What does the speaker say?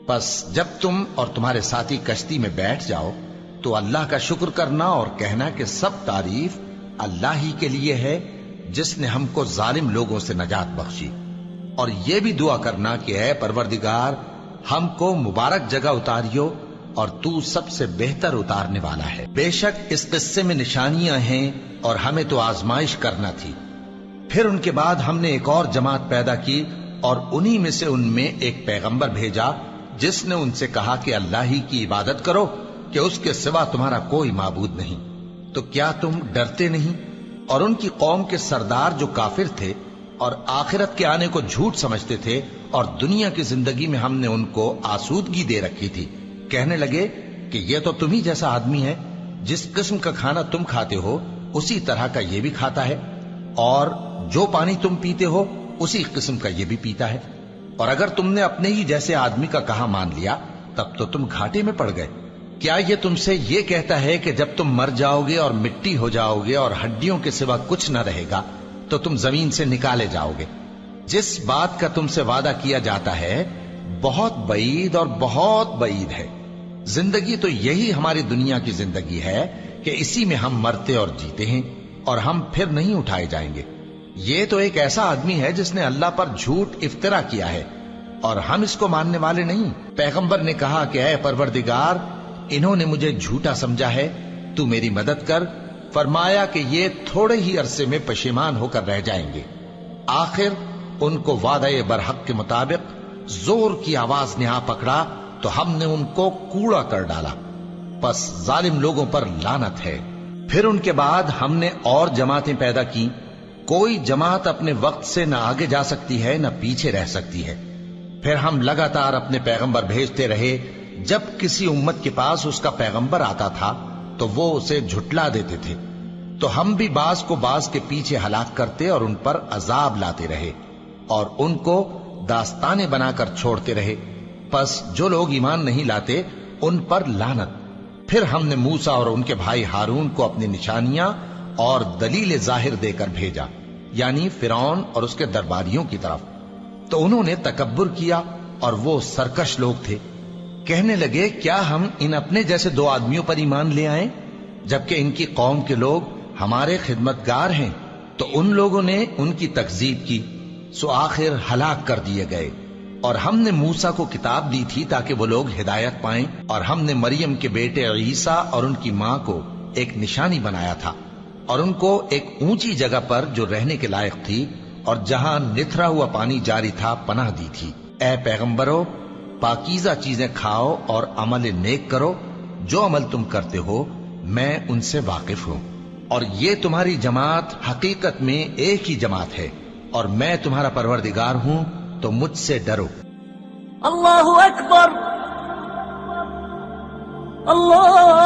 پس جب تم اور تمہارے ساتھی کشتی میں بیٹھ جاؤ تو اللہ کا شکر کرنا اور کہنا کہ سب تعریف اللہ ہی کے لیے ہے جس نے ہم کو ظالم لوگوں سے نجات بخشی، اور یہ بھی دعا کرنا کہ اے پروردگار ہم کو مبارک جگہ اتاریو اور تو سب سے بہتر اتارنے والا ہے۔ بے شک اس قصے میں نشانیاں ہیں اور ہمیں تو آزمائش کرنا تھی۔ پھر ان کے بعد ہم نے ایک اور جماعت پیدا کی اور انہی میں سے ان میں ایک پیغمبر بھیجا جس نے ان سے کہا کہ اللہ ہی کی عبادت کرو کہ اس کے سوا تمہارا کوئی معبود نہیں، تو کیا تم ڈرتے نہیں؟ اور ان کی قوم کے سردار جو کافر تھے اور آخرت کے آنے کو جھوٹ سمجھتے تھے اور دنیا کی زندگی میں ہم نے ان کو آسودگی دے رکھی تھی، کہنے لگے کہ یہ تو تم ہی جیسا آدمی ہے، جس قسم کا کھانا تم کھاتے ہو اسی طرح کا یہ بھی کھاتا ہے، اور جو پانی تم پیتے ہو اسی قسم کا یہ بھی پیتا ہے، اور اگر تم نے اپنے ہی جیسے آدمی کا کہا مان لیا تب تو تم گھاٹے میں پڑ گئے۔ کیا یہ تم سے یہ کہتا ہے کہ جب تم مر جاؤ گے اور مٹی ہو جاؤ گے اور ہڈیوں کے سوا کچھ نہ رہے گا تو تم زمین سے نکالے جاؤ گے؟ جس بات کا تم سے وعدہ کیا جاتا ہے بہت بعید اور بہت بعید ہے۔ زندگی تو یہی ہماری دنیا کی زندگی ہے کہ اسی میں ہم مرتے اور جیتے ہیں اور ہم پھر نہیں اٹھائے جائیں گے۔ یہ تو ایک ایسا آدمی ہے جس نے اللہ پر جھوٹ افطرا کیا ہے اور ہم اس کو ماننے والے نہیں۔ پیغمبر نے کہا کہ اے پروردگار انہوں نے مجھے جھوٹا سمجھا ہے، تو میری مدد کر۔ فرمایا کہ یہ تھوڑے ہی عرصے میں پشیمان ہو کر رہ جائیں گے۔ آخر ان کو وعدہ برحق کے مطابق زور کی آواز نے آ پکڑا تو ہم نے ان کو کوڑا کر ڈالا، پس ظالم لوگوں پر لعنت ہے۔ پھر ان کے بعد ہم نے اور جماعتیں پیدا کی۔ کوئی جماعت اپنے وقت سے نہ آگے جا سکتی ہے نہ پیچھے رہ سکتی ہے۔ پھر ہم لگاتار اپنے پیغمبر بھیجتے رہے۔ جب کسی امت کے پاس اس کا پیغمبر آتا تھا تو وہ اسے جھٹلا دیتے تھے، تو ہم بھی بعض کو بعض کے پیچھے ہلاک کرتے اور ان پر عذاب لاتے رہے اور ان کو داستانیں بنا کر چھوڑتے رہے۔ پس جو لوگ ایمان نہیں لاتے ان پر لعنت۔ پھر ہم نے موسیٰ اور ان کے بھائی ہارون کو اپنی نشانیاں اور دلیل ظاہر دے کر بھیجا، یعنی فرعون اور اس کے درباریوں کی طرف، تو انہوں نے تکبر کیا اور وہ سرکش لوگ تھے۔ کہنے لگے کیا ہم ان اپنے جیسے دو آدمیوں پر ایمان لے آئیں جبکہ ان کی قوم کے لوگ ہمارے خدمتگار ہیں؟ تو ان لوگوں نے ان کی تکذیب کی، سو آخر ہلاک کر دیے گئے۔ اور ہم نے موسیٰ کو کتاب دی تھی تاکہ وہ لوگ ہدایت پائیں، اور ہم نے مریم کے بیٹے عیسیٰ اور ان کی ماں کو ایک نشانی بنایا تھا اور ان کو ایک اونچی جگہ پر جو رہنے کے لائق تھی اور جہاں نتھرا ہوا پانی جاری تھا پناہ دی تھی۔ اے پیغمبرو پاکیزہ چیزیں کھاؤ اور عمل نیک کرو، جو عمل تم کرتے ہو میں ان سے واقف ہوں، اور یہ تمہاری جماعت حقیقت میں ایک ہی جماعت ہے اور میں تمہارا پروردگار ہوں، تو مجھ سے ڈرو۔ اللہ اکبر، اللہ